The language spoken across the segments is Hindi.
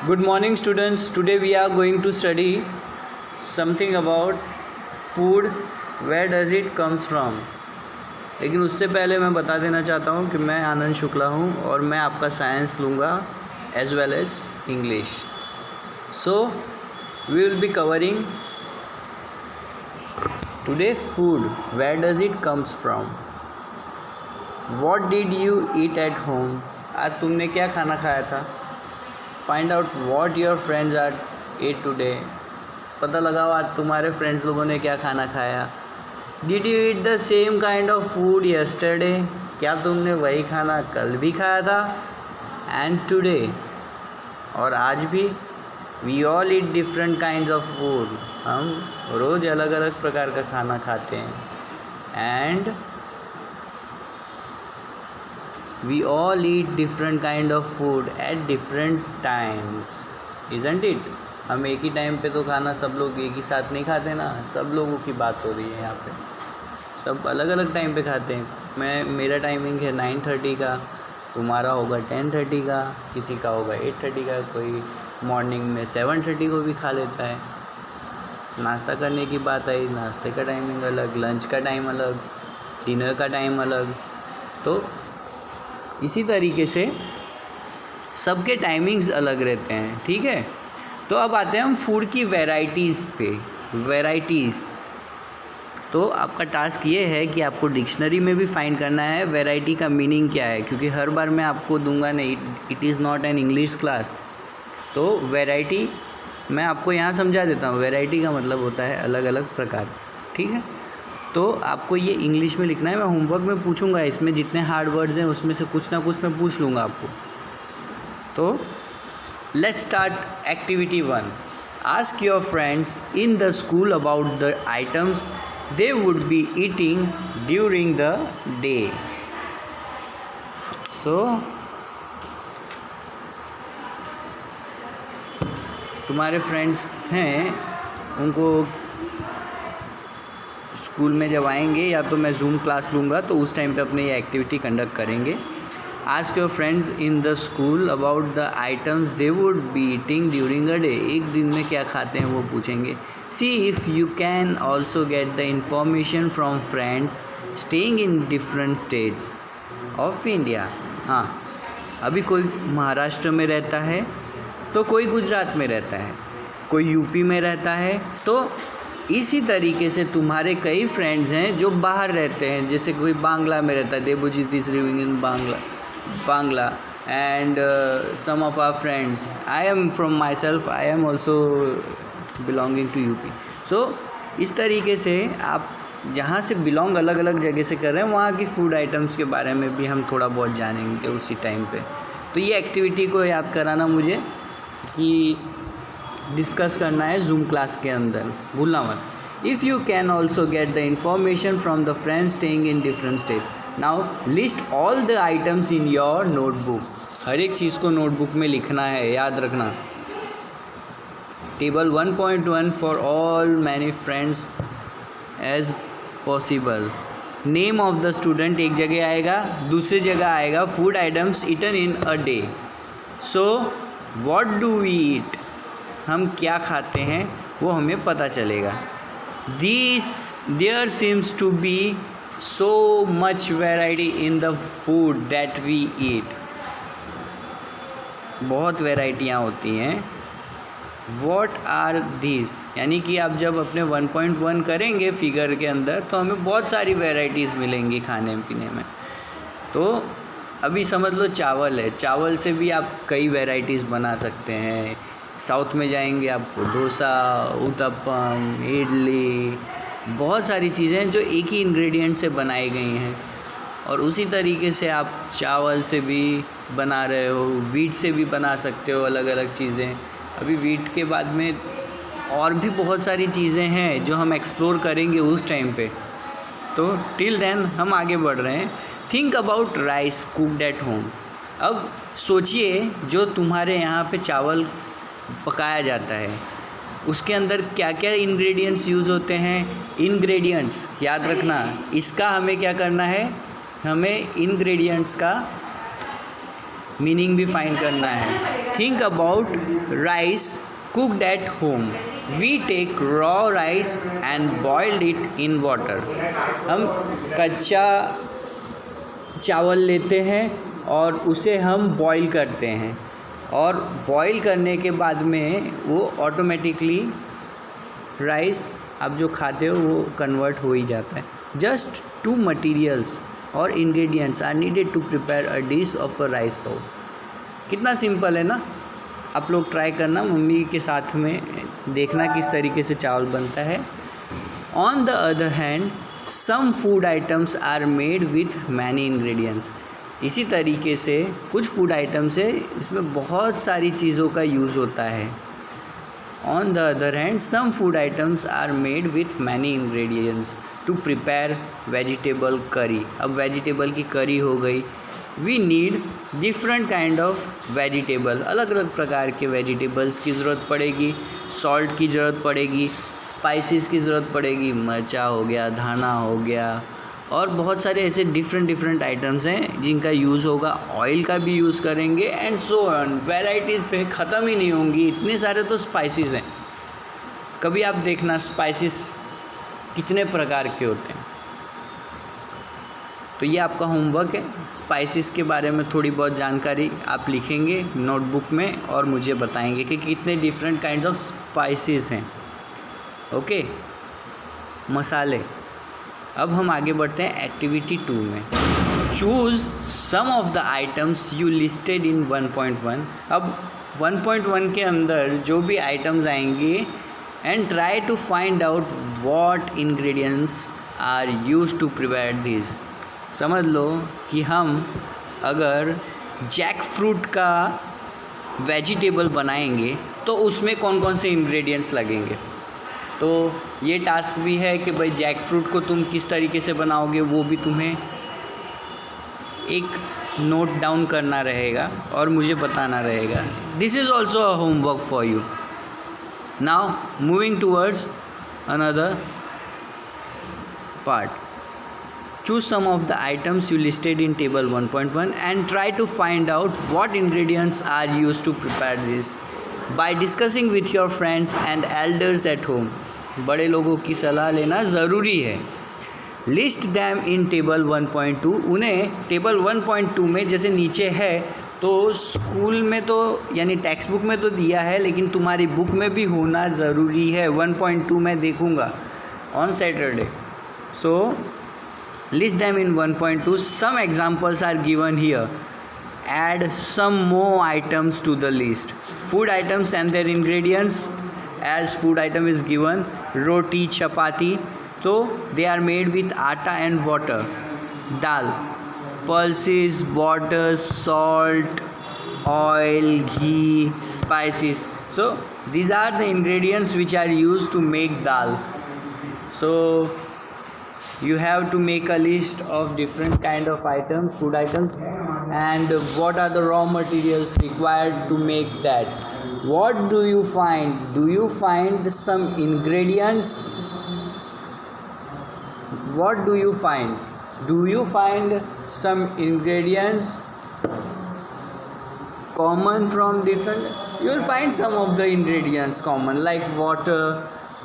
Good morning, students. Today we are going to study something about food. Where does it comes from? लेकिन उससे पहले मैं बता देना चाहता हूँ कि मैं आनंद शुक्ला हूँ और मैं आपका साइंस लूँगा as well as English. So we will be covering today food. Where does it comes from? What did you eat at home? आज तुमने क्या खाना खाया था? Find out what your friends are ate today. पता लगाओ आज तुम्हारे फ्रेंड्स लोगों ने क्या खाना खाया. Did you eat the same kind of food yesterday? क्या तुमने वही खाना कल भी खाया था? एंड टुडे, और आज भी. We all eat different kinds of food. हम रोज़ अलग अलग प्रकार का खाना खाते हैं. And we all eat different kind of food at different times, isn't it? हम एक ही टाइम पे तो खाना सब लोग एक ही साथ नहीं खाते ना. सब लोगों की बात हो रही है यहाँ पे. सब अलग अलग टाइम पे खाते हैं. मेरा टाइमिंग है 9:30 का, तुम्हारा होगा 10:30 का, किसी का होगा 8:30 का, कोई मॉर्निंग में 7:30 को भी खा लेता है. नाश्ता करने की बात आई, नाश्ते का टाइमिंग अलग, लंच का टाइम अलग, डिनर का टाइम अलग. तो इसी तरीके से सबके टाइमिंग्स अलग रहते हैं. ठीक है, तो अब आते हैं हम फूड की वैराइटीज़ पे. वैराइटीज़ तो आपका टास्क ये है कि आपको डिक्शनरी में भी फाइंड करना है वैरायटी का मीनिंग क्या है, क्योंकि हर बार मैं आपको दूंगा नहीं. It is not an English class. तो वैरायटी मैं आपको यहाँ समझा देता हूँ. वैरायटी का मतलब होता है अलग अलग प्रकार. ठीक है, तो आपको ये इंग्लिश में लिखना है. मैं होमवर्क में पूछूंगा, इसमें जितने हार्ड वर्ड्स हैं उसमें से कुछ ना कुछ मैं पूछ लूँगा आपको. तो let's start activity 1. Ask your friends in the school about the items they would be eating during the day. So तुम्हारे फ्रेंड्स हैं, उनको स्कूल में जब आएंगे या तो मैं जूम क्लास लूँगा तो उस टाइम पे अपने ये एक्टिविटी कंडक्ट करेंगे. Ask your friends in the school about the items they would be eating during a day. एक दिन में क्या खाते हैं वो पूछेंगे. सी if you can also get the information from friends staying in different states of India. हाँ, अभी कोई महाराष्ट्र में रहता है तो कोई गुजरात में रहता है, कोई यूपी में रहता है. तो इसी तरीके से तुम्हारे कई फ्रेंड्स हैं जो बाहर रहते हैं. जैसे कोई बांग्ला में रहता है, Devjit is living in Bangla. And some of our friends, I am from myself, I am also belonging to UP. So इस तरीके से आप जहाँ से बिलोंग अलग अलग जगह से कर रहे हैं वहाँ की फूड आइटम्स के बारे में भी हम थोड़ा बहुत जानेंगे उसी टाइम पे. तो ये एक्टिविटी को याद कराना मुझे कि डिस्कस करना है जूम क्लास के अंदर, भूलना मत. If you can also get the information from the friends staying in different state. Now list all the items in your notebook. हर एक चीज़ को नोटबुक में लिखना है, याद रखना. Table 1.1 for all many friends as possible. Name of the student एक जगह आएगा, दूसरी जगह आएगा food items eaten in a day. So what do we eat, हम क्या खाते हैं वो हमें पता चलेगा. There seems to be so much variety in the food that we eat. बहुत वैरायटियाँ होती हैं. व्हाट आर दीज, यानी कि आप जब अपने 1.1 करेंगे फिगर के अंदर तो हमें बहुत सारी वैरायटीज़ मिलेंगी खाने पीने में. तो अभी समझ लो चावल है, चावल से भी आप कई वैरायटीज़ बना सकते हैं. साउथ में जाएंगे आपको डोसा, उत्तपम, इडली, बहुत सारी चीज़ें जो एक ही इंग्रेडिएंट से बनाई गई हैं. और उसी तरीके से आप चावल से भी बना रहे हो, वीट से भी बना सकते हो अलग अलग चीज़ें. अभी वीट के बाद में और भी बहुत सारी चीज़ें हैं जो हम एक्सप्लोर करेंगे उस टाइम पे. तो टिल देन हम आगे बढ़ रहे हैं. Think about rice cooked at home. अब सोचिए जो तुम्हारे यहाँ पे चावल पकाया जाता है उसके अंदर क्या क्या इंग्रेडिएंट्स यूज़ होते हैं. इंग्रेडिएंट्स याद रखना. इसका हमें क्या करना है, हमें इंग्रेडिएंट्स का मीनिंग भी फाइंड करना है। Think about rice cooked at home. We take raw rice and boiled it in water. हम कच्चा चावल लेते हैं और उसे हम बॉईल करते हैं, और बॉईल करने के बाद में वो ऑटोमेटिकली राइस आप जो खाते हो वो कन्वर्ट हो ही जाता है। जस्ट 2 मटेरियल्स और ingredients are needed to prepare a dish of a rice pav. कितना सिंपल है ना। आप लोग ट्राई करना, मम्मी के साथ में देखना किस तरीके से चावल बनता है। On the other hand some food items are made with many ingredients. इसी तरीके से कुछ फूड आइटम्स है इसमें बहुत सारी चीज़ों का यूज़ होता है। On the other hand some food items are made with many ingredients to prepare vegetable curry. अब वेजिटेबल की करी हो गई। We need different kind of vegetable. अलग अलग प्रकार के वेजिटेबल्स की ज़रूरत पड़ेगी। सॉल्ट की ज़रूरत पड़ेगी, स्पाइसेस की ज़रूरत पड़ेगी, मिर्चा हो गया, धाना हो गया, और बहुत सारे ऐसे डिफरेंट आइटम्स हैं जिनका यूज़ होगा। ऑयल का भी यूज़ करेंगे एंड सो ऑन। वेराइटीज़ से ख़त्म ही नहीं होंगी, इतने सारे तो स्पाइसेस हैं। कभी आप देखना स्पाइसेस कितने प्रकार के होते हैं। तो ये आपका होमवर्क है। स्पाइसेस के बारे में थोड़ी बहुत जानकारी आप लिखेंगे नोटबुक में और मुझे बताएंगे कि कितने डिफरेंट काइंड्स ऑफ स्पाइसेस हैं। ओके, मसाले। अब हम आगे बढ़ते हैं एक्टिविटी 2 में। Choose some of the items you listed in 1.1। अब 1.1 के अंदर जो भी आइटम्स आएंगे and try to find out what ingredients are used to prepare this. समझ लो कि हम अगर जैक फ्रूट का वेजिटेबल बनाएंगे तो उसमें कौन कौन से इंग्रेडिएंट्स लगेंगे। तो ये टास्क भी है कि भाई जैक फ्रूट को तुम किस तरीके से बनाओगे वो भी तुम्हें एक नोट डाउन करना रहेगा और मुझे बताना रहेगा। This is also a homework for you. Now moving towards another part. Choose some of the items you listed in table 1.1 and try to find out what ingredients are used to prepare this by discussing with your friends and elders at home. बड़े लोगों की सलाह लेना ज़रूरी है। List them in table 1.2। उन्हें टेबल 1.2 में जैसे नीचे है तो स्कूल में तो यानी टेक्स्ट बुक में तो दिया है, लेकिन तुम्हारी बुक में भी होना ज़रूरी है। 1.2 में देखूँगा on Saturday. So list them in 1.2. Some examples are given here. Add some more items to the list. Food items and their ingredients. As food item is given, roti, chapati, so they are made with atta and water. Dal, pulses, water, salt, oil, ghee, spices. So these are the ingredients which are used to make dal. So you have to make a list of different kind of items, food items, and what are the raw materials required to make that. What do you find? Do you find some ingredients? What do you find? Do you find some ingredients common from different? You will find some of the ingredients common, like water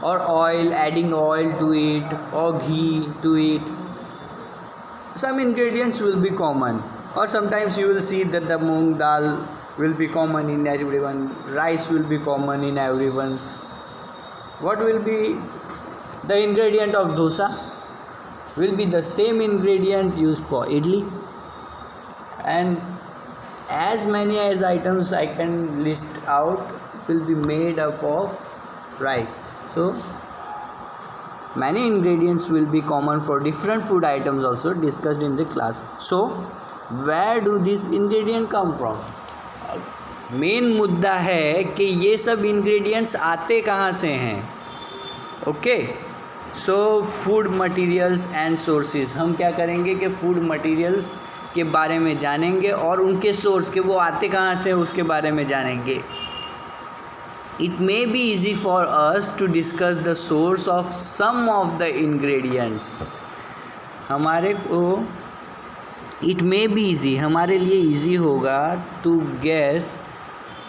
or oil, adding oil to it, or ghee to it. Some ingredients will be common, or sometimes you will see that the moong dal will be common in everyone, rice will be common in everyone. What will be the ingredient of dosa? Will be the same ingredient used for idli, and as many as items I can list out will be made up of rice. So many ingredients will be common for different food items also discussed in the class. So where do these ingredients come from? Main मुद्दा है कि ये सब इंग्रेडिएंट्स आते कहाँ से हैं। Okay, so food materials and sources. हम क्या करेंगे कि फूड मटेरियल्स के बारे में जानेंगे और उनके सोर्स के वो आते कहाँ से उसके बारे में जानेंगे। It may be easy for us to discuss the source of some of the ingredients. हमारे को इट मे बी ईजी, हमारे लिए ईजी होगा to guess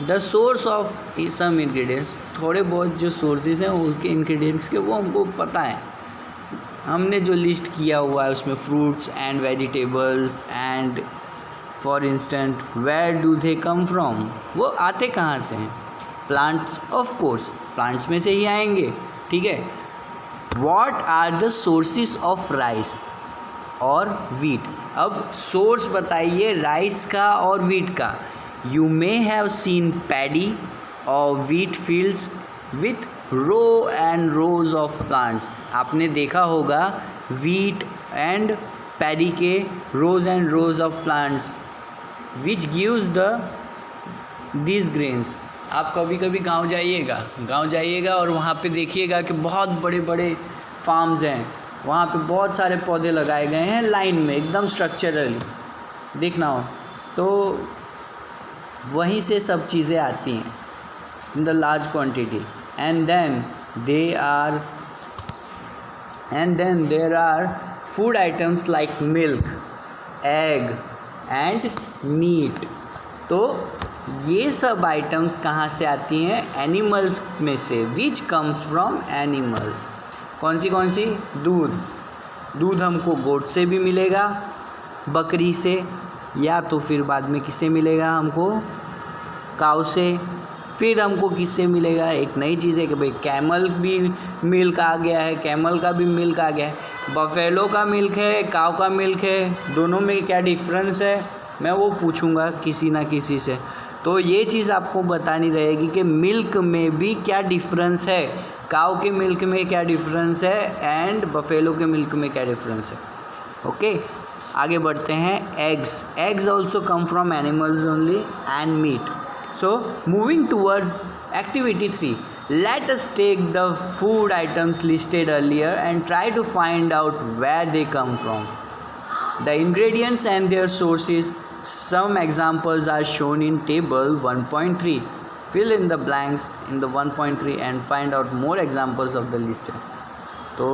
the source of some ingredients, थोड़े बहुत जो सोर्सेज हैं उसके इंग्रेडिएंट्स के वो हमको पता है, हमने जो लिस्ट किया हुआ है उसमें fruits and vegetables and for instant where do they come from, वो आते कहाँ से हैं, प्लांट्स, ऑफ कोर्स प्लांट्स में से ही आएंगे, ठीक है। What are the sources of rice और वीट, अब सोर्स बताइए राइस का और वीट का। You may have seen paddy और wheat fields with row and rows of plants, आपने देखा होगा वीट एंड पैडी के rows and rows of plants which gives this grains. आप कभी कभी गांव जाइएगा और वहाँ पे देखिएगा कि बहुत बड़े बड़े फार्म्स हैं, वहाँ पे बहुत सारे पौधे लगाए गए हैं लाइन में एकदम स्ट्रक्चरली, देखना हो तो वहीं से सब चीज़ें आती हैं in the large quantity, and then there are food items like milk, egg and meat। तो ये सब आइटम्स कहाँ से आती हैं, एनिमल्स में से, विच कम्स फ्रॉम एनिमल्स। कौन सी, दूध हमको गोट से भी मिलेगा, बकरी से, या तो फिर बाद में किससे मिलेगा हमको, काऊ से, फिर हमको किससे मिलेगा, एक नई चीज़ है कि भाई कैमल भी मिल्क आ गया है, कैमल का भी मिल्क आ गया है, बफेलो का मिल्क है, काऊ का मिल्क है, दोनों में क्या डिफरेंस है मैं वो पूछूंगा किसी ना किसी से। तो ये चीज़ आपको बतानी रहेगी कि मिल्क में भी क्या डिफरेंस है, काऊ के मिल्क में क्या डिफरेंस है एंड बफेलो के मिल्क में क्या डिफरेंस है। ओके, आगे बढ़ते हैं। Eggs also come from animals only and meat. So moving towards activity 3, let us take the food items listed earlier and try to find out where they come from, the ingredients and their sources. Some examples are shown in table 1.3. Fill in the blanks in the 1.3 and find out more examples of the list. तो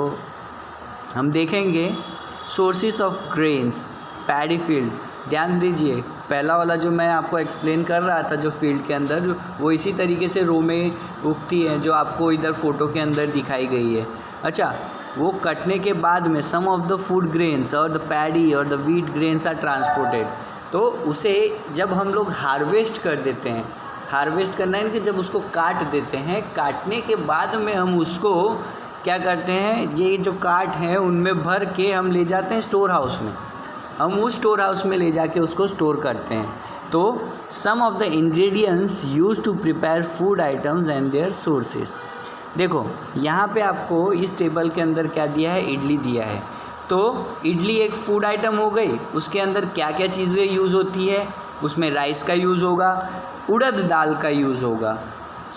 हम देखेंगे sources of grains, paddy field। ध्यान दीजिए, पहला वाला जो मैं आपको एक्सप्लेन कर रहा था जो फील्ड के अंदर, वो इसी तरीके से रो में उगती है जो आपको इधर फोटो के अंदर दिखाई गई है। अच्छा, वो कटने के बाद में some of the food grains और द पैडी और the wheat grains are transported, तो उसे जब हम लोग हार्वेस्ट कर देते हैं, हार्वेस्ट करना है कि जब उसको काट देते हैं, काटने के बाद में हम उसको क्या करते हैं, ये जो काट हैं उनमें भर के हम ले जाते हैं स्टोर हाउस में, हम उस स्टोर हाउस में ले जाके उसको स्टोर करते हैं। तो some of the ingredients use to prepare food items and their sources. देखो यहाँ पे आपको इस टेबल के अंदर क्या दिया है, इडली दिया है। तो इडली एक फूड आइटम हो गई, उसके अंदर क्या क्या चीज़ें यूज़ होती है, उसमें राइस का यूज़ होगा, उड़द दाल का यूज़ होगा,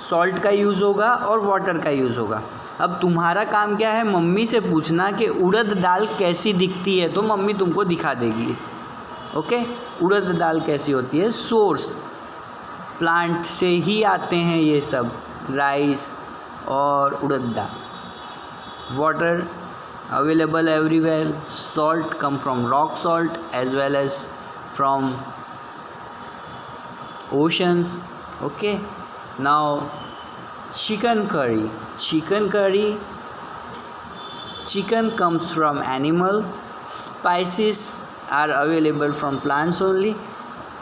सॉल्ट का यूज़ होगा और वाटर का यूज़ होगा। अब तुम्हारा काम क्या है, मम्मी से पूछना कि उड़द दाल कैसी दिखती है, तो मम्मी तुमको दिखा देगी। ओके, उड़द दाल कैसी होती है, सोर्स प्लांट से ही आते हैं ये सब, राइस और उड़द दाल। Water available everywhere, salt come from rock salt as well as from oceans. Okay, now chicken curry, chicken comes from animal, spices are available from plants only,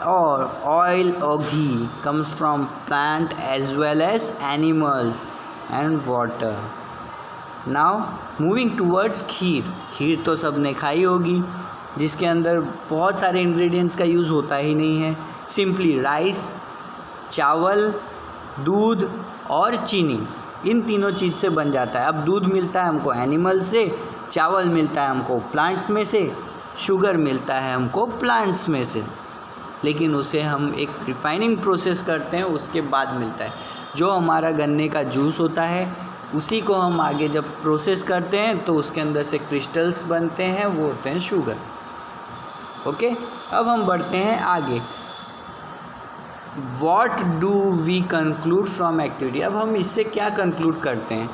or oil or ghee comes from plant as well as animals, and water. Now moving towards खीर तो सबने खाई होगी, जिसके अंदर बहुत सारे इंग्रेडिएंट्स का यूज़ होता ही नहीं है, सिंपली राइस, चावल, दूध और चीनी, इन तीनों चीज़ से बन जाता है। अब दूध मिलता है हमको एनिमल से, चावल मिलता है हमको प्लांट्स में से, शुगर मिलता है हमको प्लांट्स में से, लेकिन उसे हम एक रिफाइनिंग प्रोसेस करते हैं, उसके बाद मिलता है। जो हमारा गन्ने का जूस होता है उसी को हम आगे जब प्रोसेस करते हैं तो उसके अंदर से क्रिस्टल्स बनते हैं, वो होते हैं शुगर। ओके, अब हम बढ़ते हैं आगे। What do we conclude from activity? अब हम इससे क्या कंक्लूड करते हैं,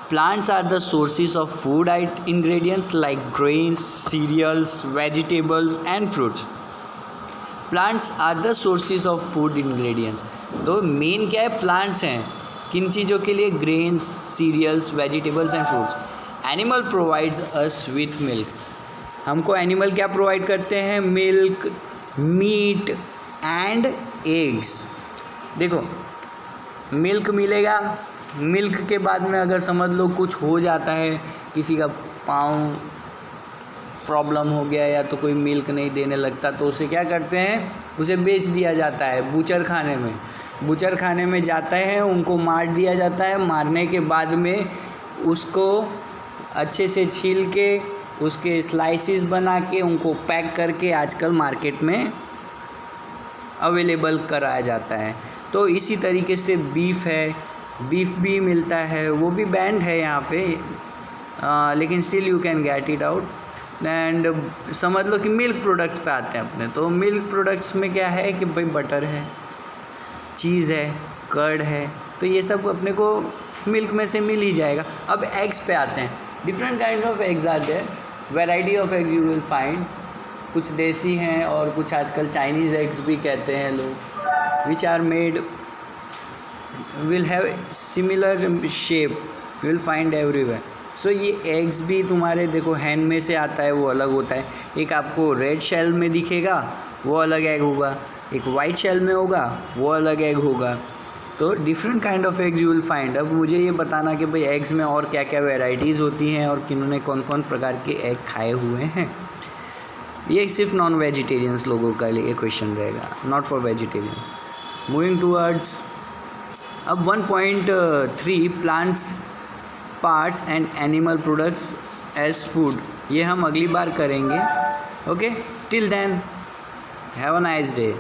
plants are the sources of food ingredients like grains, cereals, vegetables and fruits. Plants are the sources of food ingredients. तो मेन क्या है, प्लांट्स हैं किन चीज़ों के लिए, grains, cereals, vegetables and fruits. Animal provides us with milk, हमको एनिमल क्या प्रोवाइड करते हैं, मिल्क, मीट एंड एग्स। देखो मिल्क मिलेगा, मिल्क के बाद में अगर समझ लो कुछ हो जाता है, किसी का पाँव प्रॉब्लम हो गया या तो कोई मिल्क नहीं देने लगता, तो उसे क्या करते हैं, उसे बेच दिया जाता है बूचर खाने में। बूचर खाने में जाता है, उनको मार दिया जाता है। मारने के बाद में उसको अच्छे से छील के उसके स्लाइसिस बना के उनको पैक करके आजकल मार्केट में अवेलेबल कराया जाता है। तो इसी तरीके से बीफ है, बीफ भी मिलता है, वो भी बैंड है यहाँ पे, लेकिन still you can get it out. And समझ लो कि मिल्क प्रोडक्ट्स पे आते हैं अपने। तो मिल्क प्रोडक्ट्स में क्या है कि भाई बटर है, चीज़ है, कर्ड है, तो ये सब अपने को मिल्क में से मिल ही जाएगा। अब एग्स पे आते हैं, different kind of eggs are there, variety of egg you will find. कुछ देसी हैं और कुछ आजकल चाइनीज़ एग्स भी कहते हैं लोग, which are made will have similar shape, you will find everywhere. So ये एग्स भी तुम्हारे देखो हैन में से आता है, वो अलग होता है। एक आपको रेड शेल में दिखेगा, वो अलग एग होगा, एक वाइट शेल में होगा, वो अलग एग होगा। तो different kind of eggs you will find. अब मुझे ये बताना कि भाई एग्स में और क्या क्या वेराइटीज़ होती हैं और किन्होंने कौन कौन प्रकार के एग खाए हुए हैं। ये सिर्फ नॉन वेजिटेरियंस लोगों का लिए क्वेश्चन रहेगा, not for vegetarians. Moving towards अब 1.3 plants parts and animal products as food, ये हम अगली बार करेंगे। Okay, till then have a nice day.